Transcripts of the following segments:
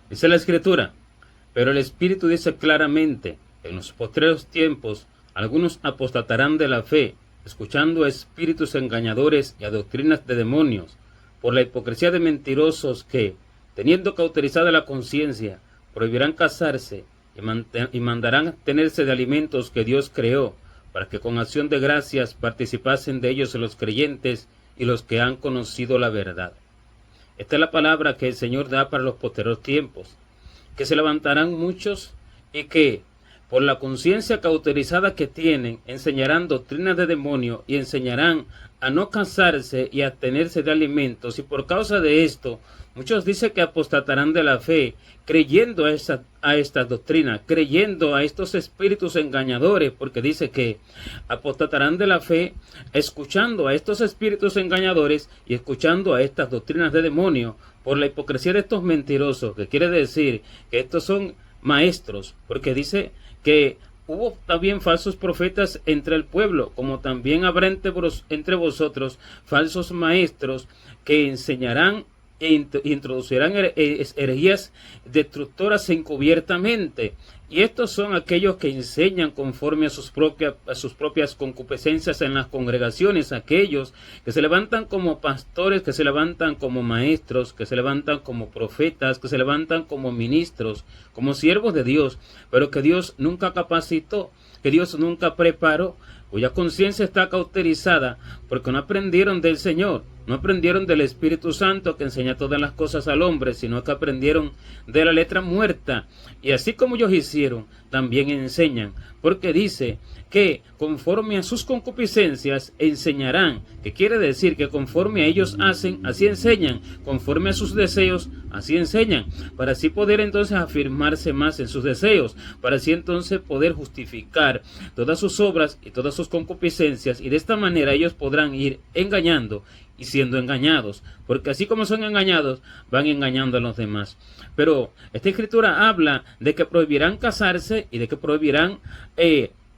Dice la Escritura, pero el Espíritu dice claramente, en los postreros tiempos, algunos apostatarán de la fe, escuchando a espíritus engañadores y a doctrinas de demonios, por la hipocresía de mentirosos que, teniendo cauterizada la conciencia, prohibirán casarse y mandarán abstenerse de alimentos que Dios creó, para que con acción de gracias participasen de ellos los creyentes y los que han conocido la verdad. Esta es la palabra que el Señor da para los posteriores tiempos, que se levantarán muchos y que, por la conciencia cauterizada que tienen, enseñarán doctrinas de demonio y enseñarán a no casarse y a abstenerse de alimentos, y por causa de esto, muchos dicen que apostatarán de la fe, creyendo a estas doctrinas, creyendo a estos espíritus engañadores, porque dice que apostatarán de la fe, escuchando a estos espíritus engañadores y escuchando a estas doctrinas de demonio, por la hipocresía de estos mentirosos, que quiere decir que estos son maestros, porque dice que hubo también falsos profetas entre el pueblo, como también habrá entre vosotros falsos maestros que enseñarán e introducirán herejías destructoras encubiertamente. Y estos son aquellos que enseñan conforme a sus propias concupiscencias en las congregaciones, aquellos que se levantan como pastores, que se levantan como maestros, que se levantan como profetas, que se levantan como ministros, como siervos de Dios, pero que Dios nunca capacitó, que Dios nunca preparó, cuya conciencia está cauterizada porque no aprendieron del Señor, no aprendieron del Espíritu Santo que enseña todas las cosas al hombre, sino que aprendieron de la letra muerta. Y así como ellos hicieron, también enseñan, porque dice que conforme a sus concupiscencias enseñarán, que quiere decir que conforme a ellos hacen, así enseñan, conforme a sus deseos, así enseñan, para así poder entonces afirmarse más en sus deseos, para así entonces poder justificar todas sus obras y todas sus concupiscencias, y de esta manera ellos podrán ir engañando y siendo engañados, porque así como son engañados, van engañando a los demás. Pero esta escritura habla de que prohibirán casarse y de que prohibirán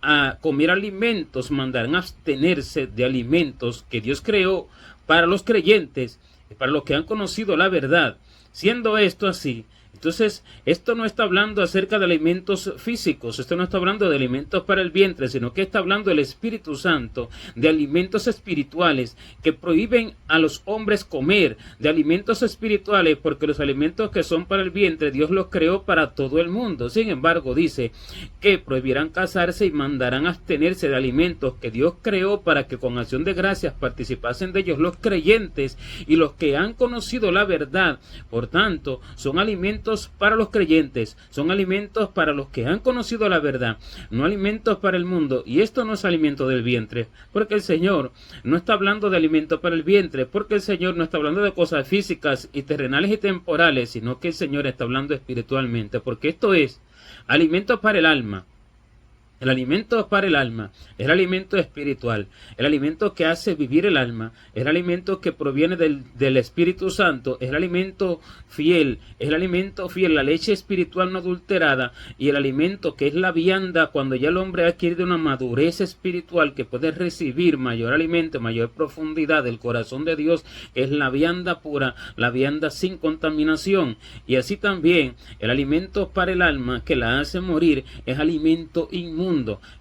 a comer alimentos, mandarán abstenerse de alimentos que Dios creó para los creyentes y para los que han conocido la verdad. Siendo esto así, entonces, esto no está hablando acerca de alimentos físicos, esto no está hablando de alimentos para el vientre, sino que está hablando del Espíritu Santo, de alimentos espirituales que prohíben a los hombres comer, de alimentos espirituales, porque los alimentos que son para el vientre, Dios los creó para todo el mundo. Sin embargo, dice que prohibirán casarse y mandarán abstenerse de alimentos que Dios creó para que con acción de gracias participasen de ellos los creyentes y los que han conocido la verdad. Por tanto, son alimentos para los creyentes, son alimentos para los que han conocido la verdad, no alimentos para el mundo. Y esto no es alimento del vientre, porque el Señor no está hablando de alimento para el vientre, porque el Señor no está hablando de cosas físicas y terrenales y temporales, sino que el Señor está hablando espiritualmente, porque esto es alimento para el alma. El alimento para el alma es el alimento espiritual, el alimento que hace vivir el alma, es el alimento que proviene del Espíritu Santo, es el alimento fiel, la leche espiritual no adulterada, y el alimento que es la vianda cuando ya el hombre ha adquirido una madurez espiritual que puede recibir mayor alimento, mayor profundidad del corazón de Dios, que es la vianda pura, la vianda sin contaminación. Y así también el alimento para el alma que la hace morir es alimento inmundo.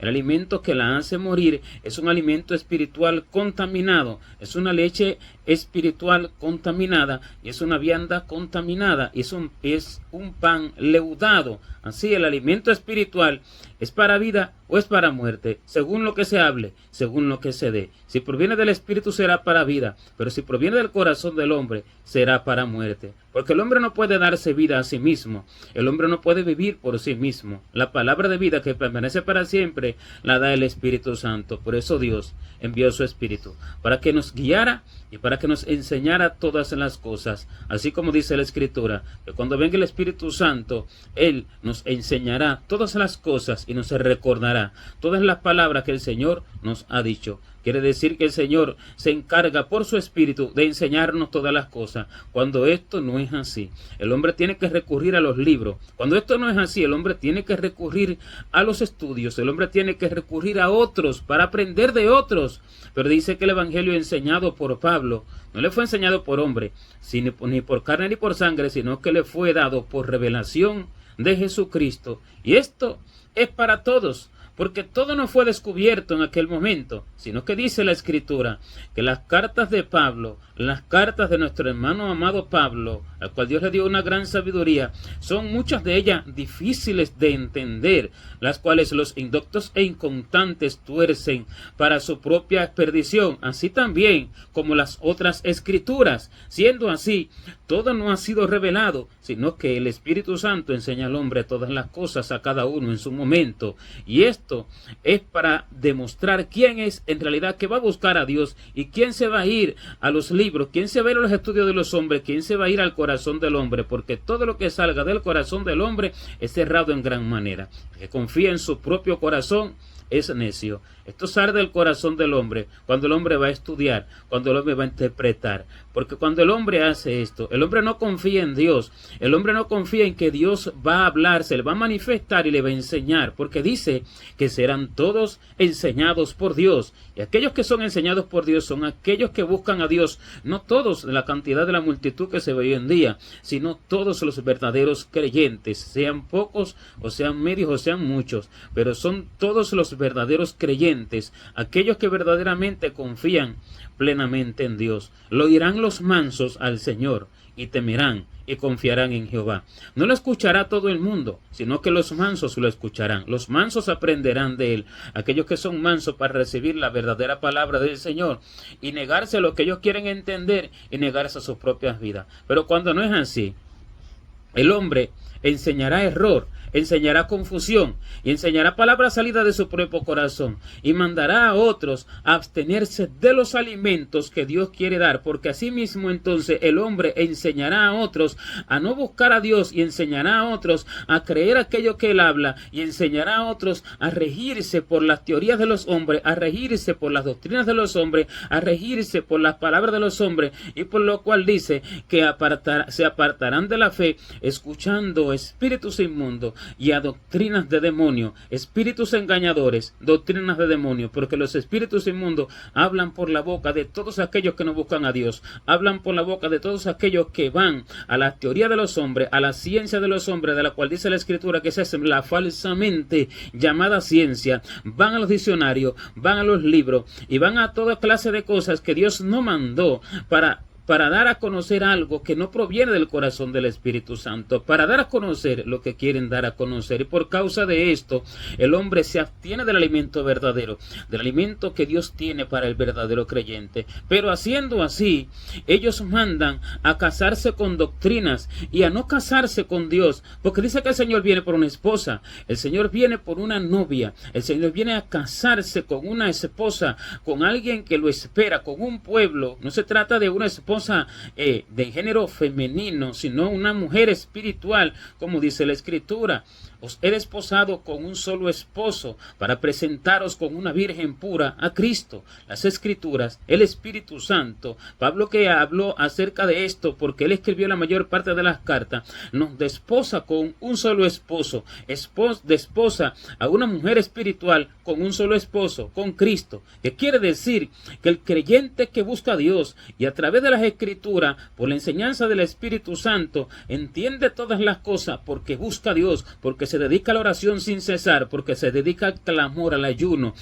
El alimento que la hace morir es un alimento espiritual contaminado, es una leche espiritual contaminada y es una vianda contaminada, y es un pan leudado. Así el alimento espiritual es para vida o es para muerte, según lo que se hable, según lo que se dé. Si proviene del Espíritu será para vida, pero si proviene del corazón del hombre será para muerte. Porque el hombre no puede darse vida a sí mismo, el hombre no puede vivir por sí mismo. La palabra de vida que permanece para siempre la da el Espíritu Santo. Por eso Dios envió su Espíritu, para que nos guiara y para que nos enseñara todas las cosas. Así como dice la Escritura, que cuando venga el Espíritu Santo, Él nos enseñará todas las cosas y nos recordará todas las palabras que el Señor nos ha dicho. Quiere decir que el Señor se encarga por su Espíritu de enseñarnos todas las cosas. Cuando esto no es así, el hombre tiene que recurrir a los libros. Cuando esto no es así, el hombre tiene que recurrir a los estudios. El hombre tiene que recurrir a otros para aprender de otros. Pero dice que el Evangelio enseñado por Pablo Pablo no le fue enseñado por hombre, ni por carne ni por sangre, sino que le fue dado por revelación de Jesucristo. Y esto es para todos, porque todo no fue descubierto en aquel momento, sino que dice la Escritura que las cartas de Pablo, las cartas de nuestro hermano amado Pablo, al cual Dios le dio una gran sabiduría, son muchas de ellas difíciles de entender, las cuales los indoctos e inconstantes tuercen para su propia perdición, así también como las otras Escrituras. Siendo así, todo no ha sido revelado, sino que el Espíritu Santo enseña al hombre todas las cosas a cada uno en su momento, y esto es para demostrar quién es en realidad que va a buscar a Dios y quién se va a ir a los libros, quién se va a ir a los estudios de los hombres, quién se va a ir al corazón del hombre, porque todo lo que salga del corazón del hombre es cerrado en gran manera. El que confía en su propio corazón es necio. Esto sale del corazón del hombre cuando el hombre va a estudiar, cuando el hombre va a interpretar. Porque cuando el hombre hace esto, el hombre no confía en Dios. El hombre no confía en que Dios va a hablar, se le va a manifestar y le va a enseñar. Porque dice que serán todos enseñados por Dios. Y aquellos que son enseñados por Dios son aquellos que buscan a Dios. No todos de la cantidad de la multitud que se ve hoy en día, sino todos los verdaderos creyentes. Sean pocos o sean medios o sean muchos. Pero son todos los verdaderos creyentes, aquellos que verdaderamente confían plenamente en Dios. Lo dirán los mansos al Señor y temerán y confiarán en Jehová. No lo escuchará todo el mundo, sino que los mansos lo escucharán. Los mansos aprenderán de él. Aquellos que son mansos para recibir la verdadera palabra del Señor y negarse a lo que ellos quieren entender y negarse a sus propias vidas. Pero cuando no es así, el hombre enseñará error, enseñará confusión y enseñará palabras salidas de su propio corazón y mandará a otros a abstenerse de los alimentos que Dios quiere dar, porque así mismo entonces el hombre enseñará a otros a no buscar a Dios y enseñará a otros a creer aquello que él habla y enseñará a otros a regirse por las teorías de los hombres, a regirse por las doctrinas de los hombres, a regirse por las palabras de los hombres, y por lo cual dice que se apartarán de la fe escuchando espíritus inmundos y a doctrinas de demonio, espíritus engañadores, doctrinas de demonio, porque los espíritus inmundos hablan por la boca de todos aquellos que no buscan a Dios, hablan por la boca de todos aquellos que van a la teoría de los hombres, a la ciencia de los hombres, de la cual dice la Escritura que esa es la falsamente llamada ciencia. Van a los diccionarios, van a los libros y van a toda clase de cosas que Dios no mandó para dar a conocer algo que no proviene del corazón del Espíritu Santo, para dar a conocer lo que quieren dar a conocer. Y por causa de esto, el hombre se abstiene del alimento verdadero, del alimento que Dios tiene para el verdadero creyente. Pero haciendo así, ellos mandan a casarse con doctrinas y a no casarse con Dios, porque dice que el Señor viene por una esposa, el Señor viene por una novia, el Señor viene a casarse con una esposa, con alguien que lo espera, con un pueblo. No se trata de una esposa de género femenino, sino una mujer espiritual, como dice la Escritura. Os he desposado con un solo esposo para presentaros con una virgen pura a Cristo. Las Escrituras, el Espíritu Santo, Pablo, que habló acerca de esto porque él escribió la mayor parte de las cartas, nos desposa con un solo esposo, desposa a una mujer espiritual con un solo esposo, con Cristo, que quiere decir que el creyente que busca a Dios y a través de las Escrituras, por la enseñanza del Espíritu Santo, entiende todas las cosas porque busca a Dios, porque se dedica a la oración sin cesar, porque se dedica al clamor, al ayuno,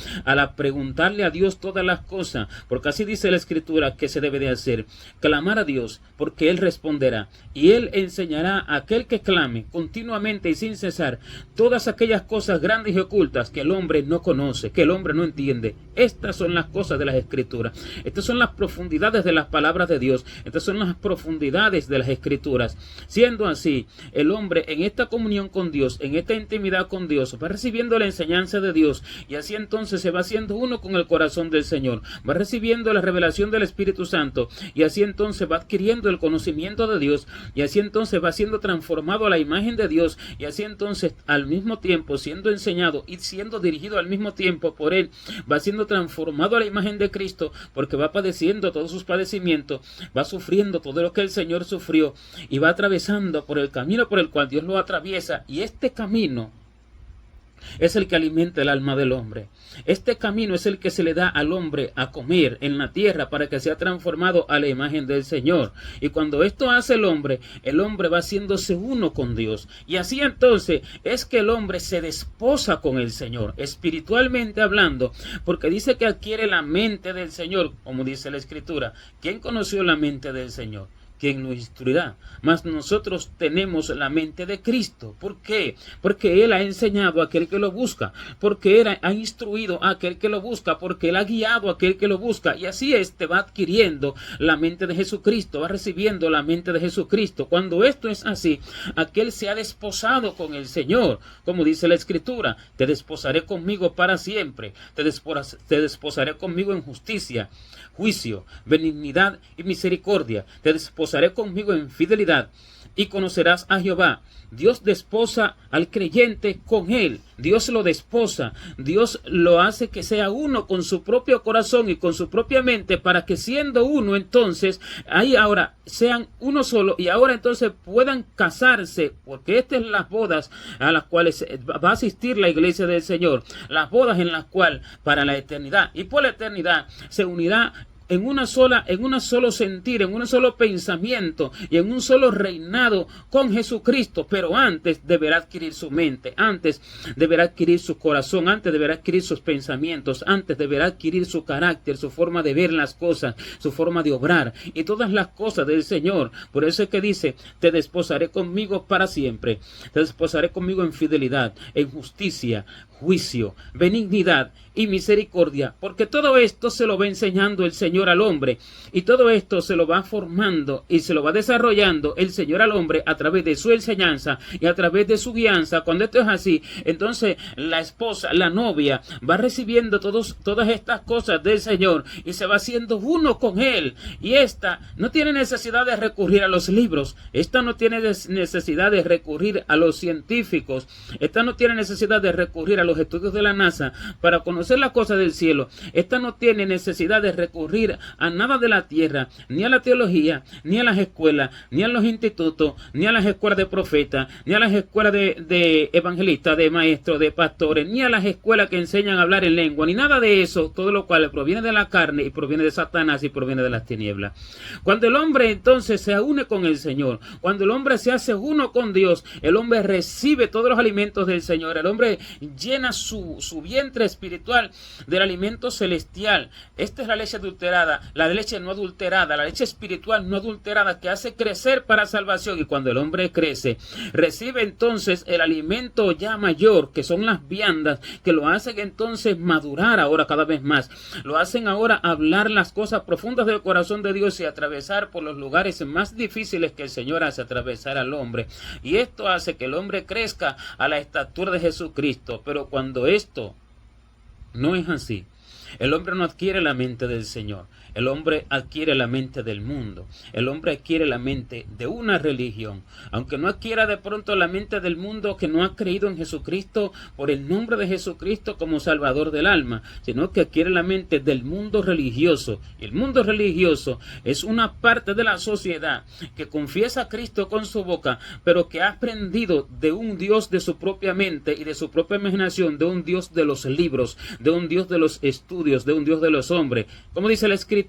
preguntarle a Dios todas las cosas, porque así dice la Escritura que se debe de hacer, clamar a Dios, porque Él responderá, y Él enseñará a aquel que clame continuamente y sin cesar todas aquellas cosas grandes y ocultas que el hombre no conoce, que el hombre no entiende. Estas son las cosas de las Escrituras, estas son las profundidades de las palabras de Dios, estas son las profundidades de las Escrituras. Siendo así, el hombre en esta comunión con Dios, en esta intimidad con Dios, va recibiendo la enseñanza de Dios, y así entonces se va haciendo uno con el corazón del Señor, va recibiendo la revelación del Espíritu Santo, y así entonces va adquiriendo el conocimiento de Dios, y así entonces va siendo transformado a la imagen de Dios, y así entonces al mismo tiempo siendo enseñado y siendo dirigido al mismo tiempo por Él, va siendo transformado a la imagen de Cristo, porque va padeciendo todos sus padecimientos, va sufriendo todo lo que el Señor sufrió, y va atravesando por el camino por el cual Dios lo atraviesa, y este camino es el que alimenta el alma del hombre. Este camino es el que se le da al hombre a comer en la tierra para que sea transformado a la imagen del Señor. Y cuando esto hace el hombre va haciéndose uno con Dios. Y así entonces es que el hombre se desposa con el Señor, espiritualmente hablando, porque dice que adquiere la mente del Señor, como dice la Escritura. ¿Quién conoció la mente del Señor? ¿Quién nos instruirá? Mas nosotros tenemos la mente de Cristo. ¿Por qué? Porque Él ha enseñado a aquel que lo busca, porque Él ha instruido a aquel que lo busca, porque Él ha guiado a aquel que lo busca. Y así va adquiriendo la mente de Jesucristo, va recibiendo la mente de Jesucristo. Cuando esto es así, aquel se ha desposado con el Señor, como dice la Escritura: te desposaré conmigo para siempre, te desposaré conmigo en justicia, juicio, benignidad y misericordia, te desposaré conmigo en fidelidad, y conocerás a Jehová. Dios desposa al creyente con Él. Dios lo desposa. Dios lo hace que sea uno con su propio corazón y con su propia mente, para que siendo uno, entonces, ahí ahora sean uno solo, y ahora entonces puedan casarse, porque estas son las bodas a las cuales va a asistir la iglesia del Señor. Las bodas en las cuales para la eternidad y por la eternidad se unirá en un solo sentir, en un solo pensamiento y en un solo reinado con Jesucristo. Pero antes deberá adquirir su mente, antes deberá adquirir su corazón, antes deberá adquirir sus pensamientos, antes deberá adquirir su carácter, su forma de ver las cosas, su forma de obrar y todas las cosas del Señor. Por eso es que dice: te desposaré conmigo para siempre, te desposaré conmigo en fidelidad, en justicia, juicio, benignidad y misericordia, porque todo esto se lo va enseñando el Señor al hombre, y todo esto se lo va formando y se lo va desarrollando el Señor al hombre a través de su enseñanza y a través de su guianza. Cuando esto es así, entonces la esposa, la novia, va recibiendo todas estas cosas del Señor y se va haciendo uno con Él. Y esta no tiene necesidad de recurrir a los libros, esta no tiene necesidad de recurrir a los científicos, esta no tiene necesidad de recurrir a los estudios de la NASA para conocer las cosas del cielo. Esta no tiene necesidad de recurrir a nada de la tierra, ni a la teología, ni a las escuelas, ni a los institutos, ni a las escuelas de profetas, ni a las escuelas de evangelistas, de maestros, de pastores, ni a las escuelas que enseñan a hablar en lengua, ni nada de eso, todo lo cual proviene de la carne y proviene de Satanás y proviene de las tinieblas. Cuando el hombre entonces se une con el Señor, cuando el hombre se hace uno con Dios, el hombre recibe todos los alimentos del Señor, el hombre llena su vientre espiritual del alimento celestial. Esta es la leche adulterada, la leche no adulterada, la leche espiritual no adulterada, que hace crecer para salvación. Y cuando el hombre crece, recibe entonces el alimento ya mayor, que son las viandas, que lo hacen entonces madurar ahora cada vez más, lo hacen ahora hablar las cosas profundas del corazón de Dios y atravesar por los lugares más difíciles que el Señor hace atravesar al hombre. Y esto hace que el hombre crezca a la estatura de Jesucristo. Pero cuando esto no es así, el hombre no adquiere la mente del Señor, el hombre adquiere la mente del mundo, el hombre adquiere la mente de una religión. Aunque no adquiera de pronto la mente del mundo, que no ha creído en Jesucristo por el nombre de Jesucristo como Salvador del alma, sino que adquiere la mente del mundo religioso. Y el mundo religioso es una parte de la sociedad que confiesa a Cristo con su boca, pero que ha aprendido de un Dios de su propia mente y de su propia imaginación, de un Dios de los libros, de un Dios de los estudios, de un Dios de los hombres. Como dice la Escritura,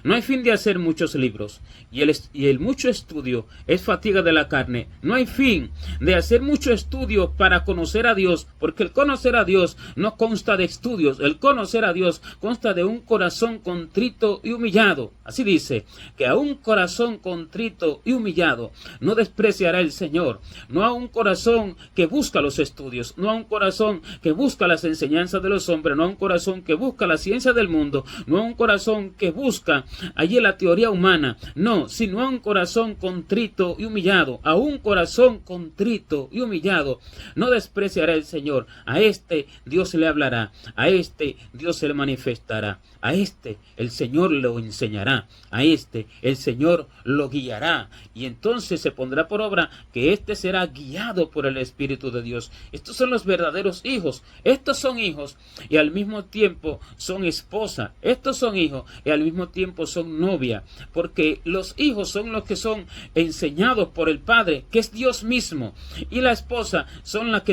no hay fin de hacer muchos libros, y el mucho estudio es fatiga de la carne. No hay fin de hacer mucho estudio para conocer a Dios, porque el conocer a Dios no consta de estudios, el conocer a Dios consta de un corazón contrito y humillado. Así dice, que a un corazón contrito y humillado no despreciará el Señor. No a un corazón que busca los estudios, no a un corazón que busca las enseñanzas de los hombres, no a un corazón que busca la ciencia del mundo, no a un corazón que busca allí la teoría humana, no, sino a un corazón contrito y humillado. A un corazón contrito y humillado no despreciará el Señor. A este Dios le hablará, a este Dios se le manifestará, a este el Señor lo enseñará, a este el Señor lo guiará, y entonces se pondrá por obra que este será guiado por el Espíritu de Dios. Estos son los verdaderos hijos, estos son hijos, y al mismo tiempo son esposa, estos son hijos y al mismo tiempo son novia, porque los hijos son los que son enseñados por el Padre, que es Dios mismo, y la esposa son las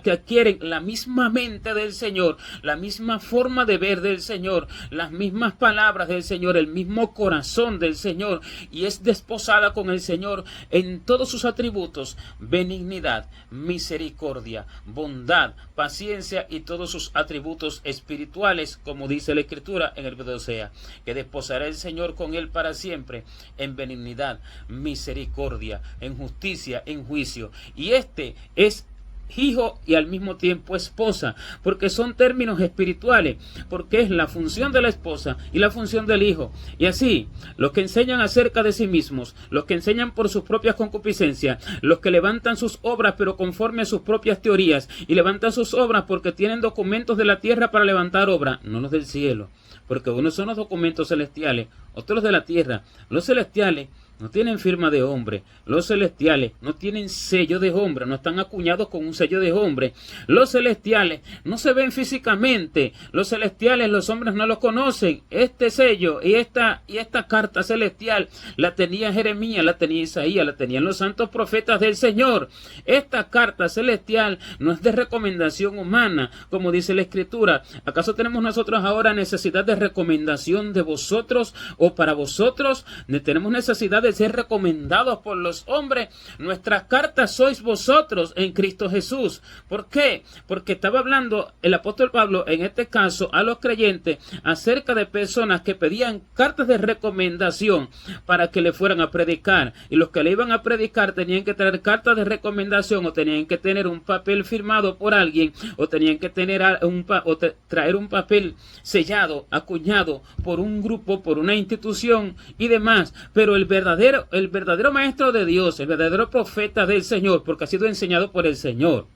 que adquieren la misma mente del Señor, la misma forma de ver del Señor, las mismas palabras del Señor, el mismo corazón del Señor, y es desposada con el Señor en todos sus atributos: benignidad, misericordia, bondad, paciencia y todos sus atributos espirituales, como dice la Escritura en el libro de Osea, que desposará el Señor con él para siempre en benignidad, misericordia, en justicia, en juicio. Y este es hijo y al mismo tiempo esposa, porque son términos espirituales, porque es la función de la esposa y la función del hijo. Y así, los que enseñan acerca de sí mismos, los que enseñan por sus propias concupiscencias, los que levantan sus obras pero conforme a sus propias teorías, y levantan sus obras porque tienen documentos de la tierra para levantar obras, no los del cielo, porque unos son los documentos celestiales, otros de la tierra. Los celestiales no tienen firma de hombre, los celestiales no tienen sello de hombre, no están acuñados con un sello de hombre. Los celestiales no se ven físicamente, los celestiales los hombres no los conocen. Este sello y esta carta celestial la tenía Jeremías, la tenía Isaías, la tenían los santos profetas del Señor. Esta carta celestial no es de recomendación humana, como dice la Escritura. ¿Acaso tenemos nosotros ahora necesidad de recomendación de vosotros o para vosotros? ¿Tenemos necesidad de ser recomendados por los hombres? Nuestras cartas sois vosotros en Cristo Jesús. ¿Por qué? Porque estaba hablando el apóstol Pablo en este caso a los creyentes acerca de personas que pedían cartas de recomendación para que le fueran a predicar, y los que le iban a predicar tenían que traer cartas de recomendación, o tenían que tener un papel firmado por alguien, o tenían que tener traer un papel sellado, acuñado por un grupo, por una institución y demás. Pero el verdadero maestro de Dios, el verdadero profeta del Señor, porque ha sido enseñado por el Señor,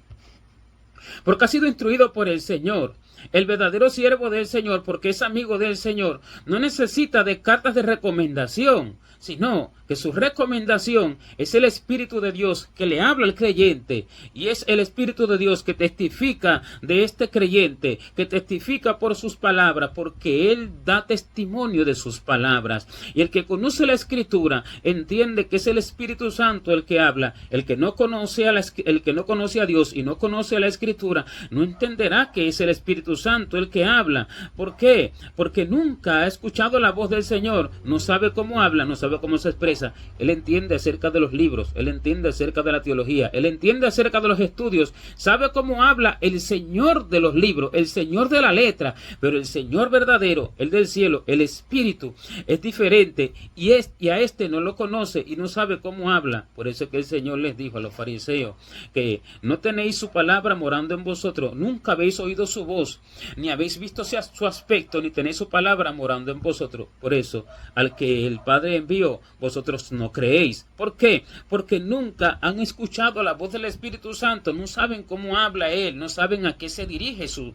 porque ha sido instruido por el Señor, el verdadero siervo del Señor, porque es amigo del Señor, no necesita de cartas de recomendación, sino que su recomendación es el Espíritu de Dios que le habla al creyente, y es el Espíritu de Dios que testifica de este creyente, que testifica por sus palabras, porque Él da testimonio de sus palabras. Y el que conoce la Escritura entiende que es el Espíritu Santo el que habla. El que no conoce a Dios y no conoce a la Escritura no entenderá que es el Espíritu Santo el que habla. ¿Por qué? Porque nunca ha escuchado la voz del Señor, no sabe cómo habla, no sabe cómo se expresa. Él entiende acerca de los libros, él entiende acerca de la teología, él entiende acerca de los estudios, sabe cómo habla el Señor de los libros, el Señor de la letra, pero el Señor verdadero, el del cielo, el Espíritu, es diferente, y a este no lo conoce y no sabe cómo habla. Por eso que el Señor les dijo a los fariseos que no tenéis su palabra morando en vosotros, nunca habéis oído su voz, ni habéis visto su aspecto, ni tenéis su palabra morando en vosotros. Por eso, al que el Padre envió, vosotros no creéis. ¿Por qué? Porque nunca han escuchado la voz del Espíritu Santo, no saben cómo habla Él, no saben a qué se dirige su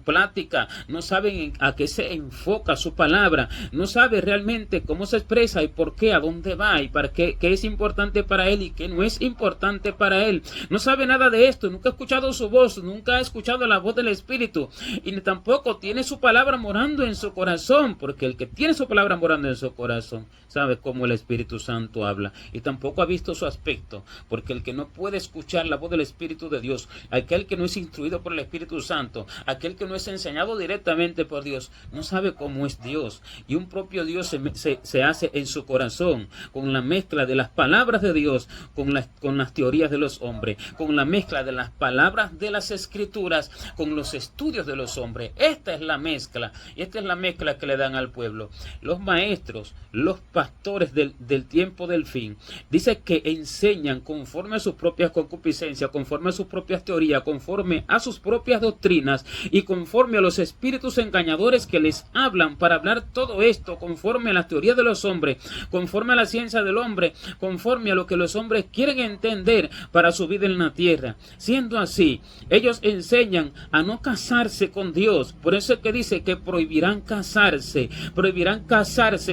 plática, no saben a qué se enfoca su palabra, no sabe realmente cómo se expresa y por qué, a dónde va y para qué es importante para Él y qué no es importante para Él. No sabe nada de esto, nunca ha escuchado su voz, nunca ha escuchado la voz del Espíritu, y tampoco tiene su palabra morando en su corazón, porque el que tiene su palabra morando en su corazón sabe cómo el Espíritu Santo habla, y tampoco ha visto su aspecto, porque el que no puede escuchar la voz del Espíritu de Dios, aquel que no es instruido por el Espíritu Santo, aquel que no es enseñado directamente por Dios, no sabe cómo es Dios. Y un propio Dios se hace en su corazón con la mezcla de las palabras de Dios con las teorías de los hombres, con la mezcla de las palabras de las Escrituras con los estudios de los hombres. Esta es la mezcla, y esta es la mezcla que le dan al pueblo los maestros, los pastores del tiempo del fin. Dice que enseñan conforme a sus propias concupiscencias, conforme a sus propias teorías, conforme a sus propias doctrinas y conforme a los espíritus engañadores que les hablan para hablar todo esto conforme a las teorías de los hombres, conforme a la ciencia del hombre, conforme a lo que los hombres quieren entender para su vida en la tierra. Siendo así, ellos enseñan a no casarse casarse con Dios. Por eso es que dice que prohibirán casarse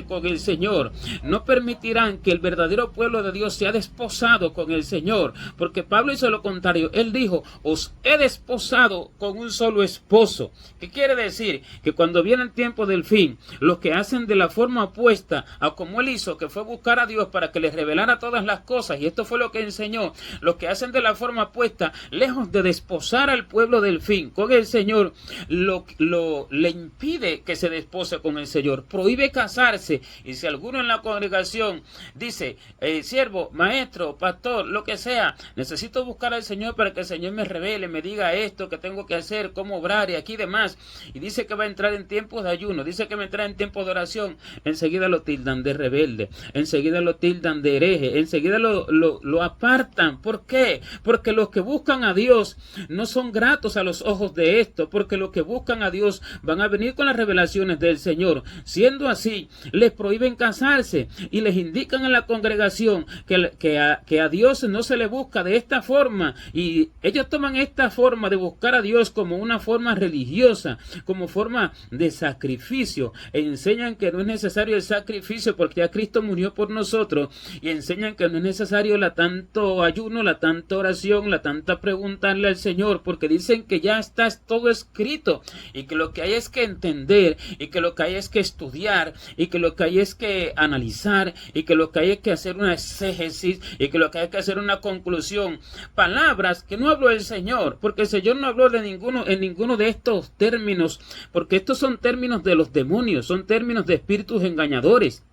con el Señor. No permitirán que el verdadero pueblo de Dios sea desposado con el Señor, porque Pablo hizo lo contrario. Él dijo: os he desposado con un solo esposo. ¿Qué quiere decir? Que cuando viene el tiempo del fin, los que hacen de la forma opuesta a como él hizo, que fue buscar a Dios para que les revelara todas las cosas, y esto fue lo que enseñó, los que hacen de la forma opuesta, lejos de desposar al pueblo del fin con el Señor, le impide que se despose con el Señor, prohíbe casarse. Y si alguno en la congregación dice: siervo, maestro, pastor, lo que sea, necesito buscar al Señor para que el Señor me revele, me diga esto que tengo que hacer, cómo obrar y aquí demás, y dice que va a entrar en tiempos de ayuno, dice que va a entrar en tiempos de oración, enseguida lo tildan de rebelde, enseguida lo tildan de hereje, enseguida lo apartan. ¿Por qué? Porque los que buscan a Dios no son gratos a los ojos de esto, porque los que buscan a Dios van a venir con las revelaciones del Señor. Siendo así, les prohíben casarse y les indican en la congregación que a Dios no se le busca de esta forma, y ellos toman esta forma de buscar a Dios como una forma religiosa, como forma de sacrificio, e enseñan que no es necesario el sacrificio porque ya Cristo murió por nosotros, y enseñan que no es necesario la tanto ayuno, la tanta oración, la tanta preguntarle al Señor, porque dicen que ya está todo escrito, y que lo que hay es que entender, y que lo que hay es que estudiar, y que lo que hay es que analizar, y que lo que hay es que hacer una exégesis, y que lo que hay es que hacer una conclusión. Palabras que no habló el Señor, porque el Señor no habló en ninguno de estos términos, porque estos son términos de los demonios, son términos de espíritus engañadores.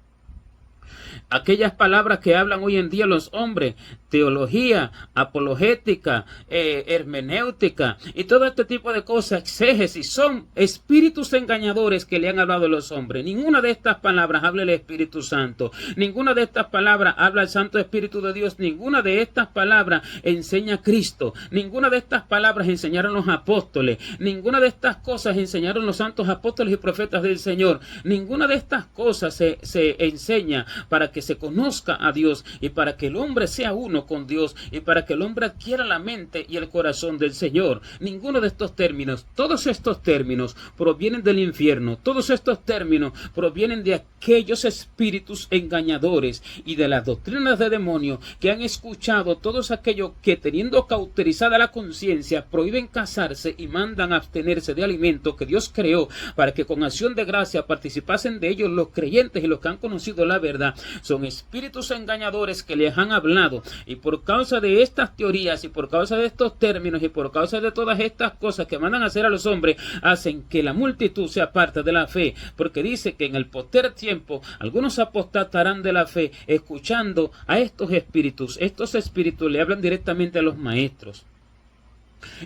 Aquellas palabras que hablan hoy en día los hombres, teología, apologética, hermenéutica y todo este tipo de cosas, exégesis, son espíritus engañadores que le han hablado a los hombres. Ninguna de estas palabras habla el Espíritu Santo, ninguna de estas palabras habla el Santo Espíritu de Dios, ninguna de estas palabras enseña a Cristo, ninguna de estas palabras enseñaron los apóstoles, ninguna de estas cosas enseñaron los santos apóstoles y profetas del Señor, ninguna de estas cosas se enseña para que se conozca a Dios y para que el hombre sea uno con Dios y para que el hombre adquiera la mente y el corazón del Señor. Ninguno de estos términos, todos estos términos provienen del infierno, todos estos términos provienen de aquellos espíritus engañadores y de las doctrinas de demonios que han escuchado todos aquellos que, teniendo cauterizada la conciencia, prohíben casarse y mandan abstenerse de alimentos que Dios creó para que con acción de gracia participasen de ellos los creyentes y los que han conocido la verdad. Son espíritus engañadores que les han hablado, y por causa de estas teorías y por causa de estos términos y por causa de todas estas cosas que mandan a hacer a los hombres, hacen que la multitud se aparte de la fe, porque dice que en el postrer tiempo algunos apostatarán de la fe escuchando a estos espíritus. Estos espíritus le hablan directamente a los maestros,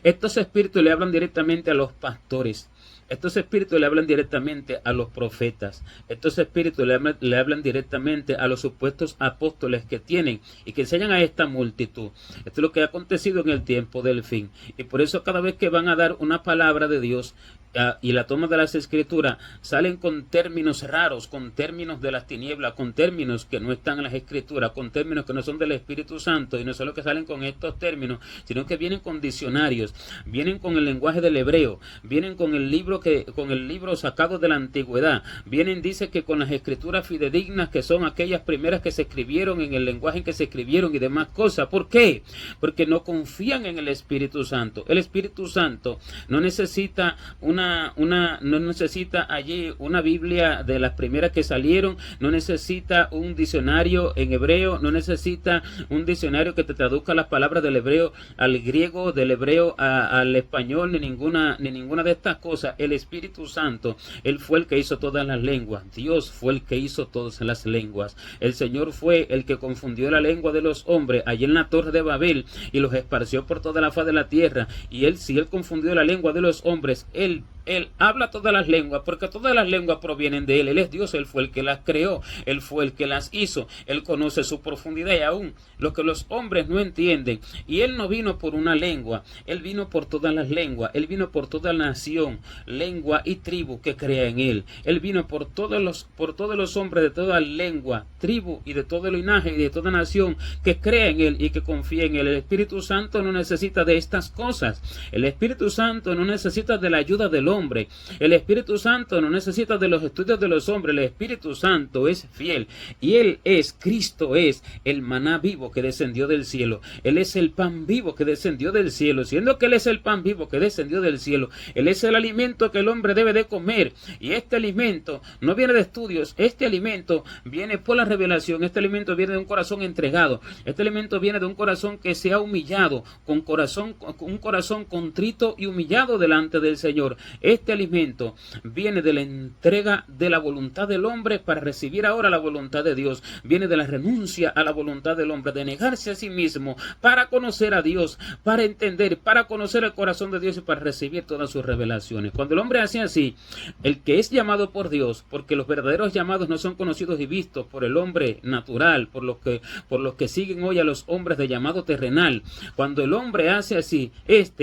estos espíritus le hablan directamente a los pastores, estos espíritus le hablan directamente a los profetas, estos espíritus le hablan directamente a los supuestos apóstoles que tienen y que enseñan a esta multitud. Esto es lo que ha acontecido en el tiempo del fin, y por eso cada vez que van a dar una palabra de Dios y la toma de las escrituras, salen con términos raros, con términos de las tinieblas, con términos que no están en las escrituras, con términos que no son del Espíritu Santo, y no solo que salen con estos términos, sino que vienen con diccionarios, vienen con el lenguaje del hebreo, vienen con el libro sacado de la antigüedad, vienen, dice que con las escrituras fidedignas, que son aquellas primeras que se escribieron en el lenguaje en que se escribieron y demás cosas. ¿Por qué? Porque no confían en el Espíritu Santo. El Espíritu Santo no necesita no necesita allí una Biblia de las primeras que salieron, no necesita un diccionario en hebreo, no necesita un diccionario que te traduzca las palabras del hebreo al griego, del hebreo al español, ni ninguna de estas cosas. El Espíritu Santo, Él fue el que hizo todas las lenguas, Dios fue el que hizo todas las lenguas, el Señor fue el que confundió la lengua de los hombres allí en la torre de Babel y los esparció por toda la faz de la tierra. Y si Él confundió la lengua de los hombres, Él Él habla todas las lenguas, porque todas las lenguas provienen de Él. Él es Dios, Él fue el que las creó, Él fue el que las hizo, Él conoce su profundidad y aún lo que los hombres no entienden. Y Él no vino por una lengua, Él vino por todas las lenguas, Él vino por toda nación, lengua y tribu que crea en Él. Él vino por todos los hombres de toda lengua, tribu y de todo linaje y de toda nación que crea en Él y que confía en Él. El Espíritu Santo no necesita de estas cosas. El Espíritu Santo no necesita de la ayuda del hombre. El Espíritu Santo no necesita de los estudios de los hombres. El Espíritu Santo es fiel y Cristo es el maná vivo que descendió del cielo. Él es el pan vivo que descendió del cielo. Siendo que Él es el pan vivo que descendió del cielo, Él es el alimento que el hombre debe de comer. Y este alimento no viene de estudios, este alimento viene por la revelación, este alimento viene de un corazón entregado, este alimento viene de un corazón que se ha humillado, con un corazón contrito y humillado delante del Señor. Este alimento viene de la entrega de la voluntad del hombre para recibir ahora la voluntad de Dios. Viene de la renuncia a la voluntad del hombre, de negarse a sí mismo para conocer a Dios, para entender, para conocer el corazón de Dios y para recibir todas sus revelaciones. Cuando el hombre hace así, el que es llamado por Dios, porque los verdaderos llamados no son conocidos y vistos por el hombre natural, por los que siguen hoy a los hombres de llamado terrenal. Cuando el hombre hace así,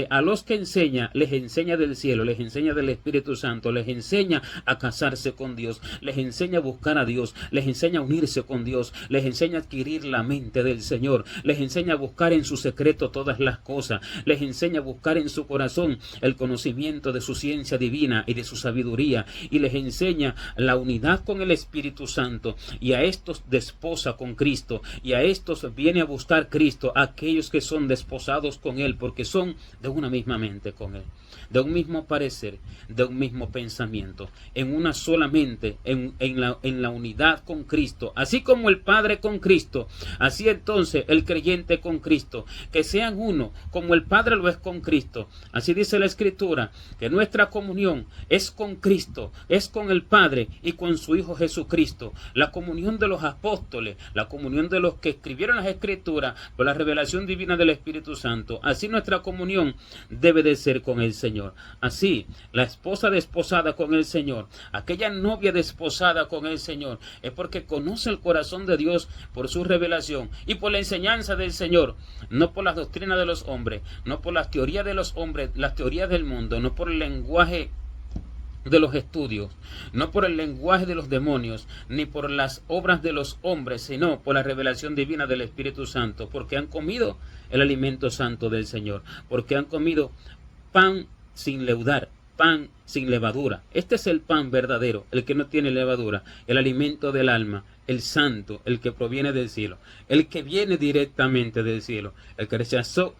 a los que enseña, les enseña del cielo, les enseña del Espíritu Santo, les enseña a casarse con Dios, les enseña a buscar a Dios, les enseña a unirse con Dios, les enseña a adquirir la mente del Señor, les enseña a buscar en su secreto todas las cosas, les enseña a buscar en su corazón el conocimiento de su ciencia divina y de su sabiduría, y les enseña la unidad con el Espíritu Santo, y a estos desposa con Cristo, y a estos viene a buscar Cristo, a aquellos que son desposados con Él, porque son de una misma mente con Él, de un mismo parecer, de un mismo pensamiento, en una sola mente, en la unidad con Cristo, así como el Padre con Cristo, así entonces el creyente con Cristo, que sean uno, como el Padre lo es con Cristo. Así dice la Escritura, que nuestra comunión es con Cristo, es con el Padre y con su Hijo Jesucristo. La comunión de los apóstoles, la comunión de los que escribieron las Escrituras por la revelación divina del Espíritu Santo. Así nuestra comunión debe de ser con el Señor. Así, la esposa desposada con el Señor, aquella novia desposada con el Señor, es porque conoce el corazón de Dios por su revelación y por la enseñanza del Señor, no por las doctrinas de los hombres, no por las teorías de los hombres, las teorías del mundo, no por el lenguaje de los estudios, no por el lenguaje de los demonios, ni por las obras de los hombres, sino por la revelación divina del Espíritu Santo, porque han comido el alimento santo del Señor, porque han comido pan sin leudar, pan sin levadura. Este es el pan verdadero, el que no tiene levadura, el alimento del alma, el santo, el que proviene del cielo, el que viene directamente del cielo, el que rechazó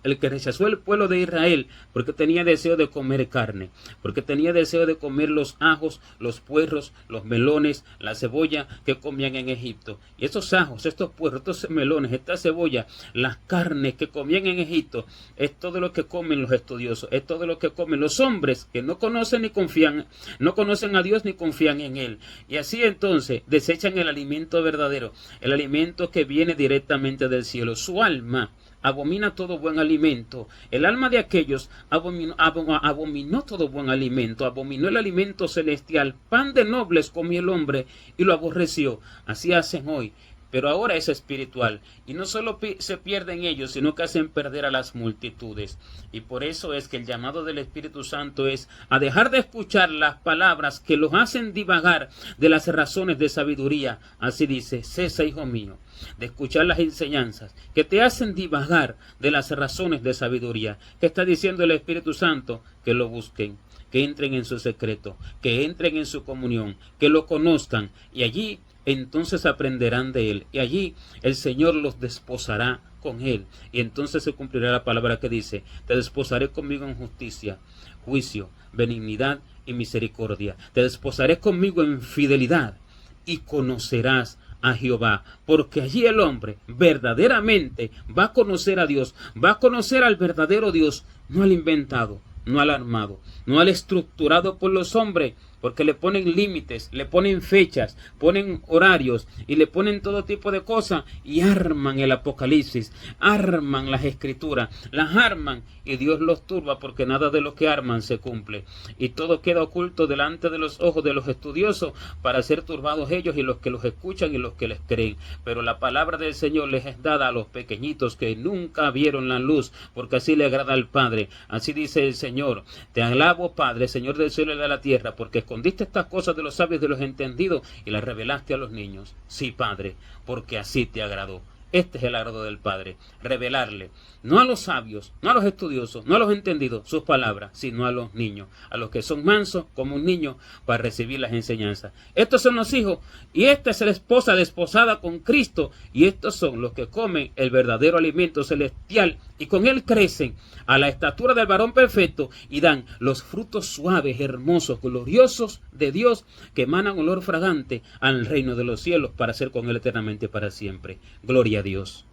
el pueblo de Israel porque tenía deseo de comer carne, porque tenía deseo de comer los ajos, los puerros, los melones, la cebolla que comían en Egipto. Y esos ajos, estos puerros, estos melones, esta cebolla, las carnes que comían en Egipto, es todo lo que comen los estudiosos, es todo lo que comen los hombres que no conocen ni confían, no conocen a Dios ni confían en Él. Y así entonces desechan el alimento verdadero, el alimento que viene directamente del cielo. Su alma abomina todo buen alimento. El alma de aquellos abominó todo buen alimento, abominó el alimento celestial. Pan de nobles comió el hombre y lo aborreció. Así hacen hoy. Pero ahora es espiritual, y no solo se pierden ellos, sino que hacen perder a las multitudes. Y por eso es que el llamado del Espíritu Santo es a dejar de escuchar las palabras que los hacen divagar de las razones de sabiduría. Así dice, cesa, hijo mío, de escuchar las enseñanzas que te hacen divagar de las razones de sabiduría. ¿Qué está diciendo el Espíritu Santo? Que lo busquen, que entren en su secreto, que entren en su comunión, que lo conozcan, y allí entonces aprenderán de Él, y allí el Señor los desposará con Él, y entonces se cumplirá la palabra que dice, te desposaré conmigo en justicia, juicio, benignidad y misericordia, te desposaré conmigo en fidelidad, y conocerás a Jehová, porque allí el hombre verdaderamente va a conocer a Dios, va a conocer al verdadero Dios, no al inventado, no al armado, no al estructurado por los hombres, porque le ponen límites, le ponen fechas, ponen horarios y le ponen todo tipo de cosas y arman el Apocalipsis, arman las escrituras, las arman y Dios los turba porque nada de lo que arman se cumple y todo queda oculto delante de los ojos de los estudiosos para ser turbados ellos y los que los escuchan y los que les creen. Pero la palabra del Señor les es dada a los pequeñitos que nunca vieron la luz, porque así le agrada al Padre. Así dice el Señor: te alabo, Padre, Señor del cielo y de la tierra, porque escondiste estas cosas de los sabios y de los entendidos y las revelaste a los niños. Sí, Padre, porque así te agradó. Este es el agrado del Padre, revelarle, no a los sabios, no a los estudiosos, no a los entendidos, sus palabras, sino a los niños, a los que son mansos como un niño para recibir las enseñanzas. Estos son los hijos, y esta es la esposa desposada con Cristo, y estos son los que comen el verdadero alimento celestial, y con él crecen a la estatura del varón perfecto, y dan los frutos suaves, hermosos, gloriosos de Dios, que emanan olor fragante al reino de los cielos, para ser con él eternamente para siempre. Gloria a Dios.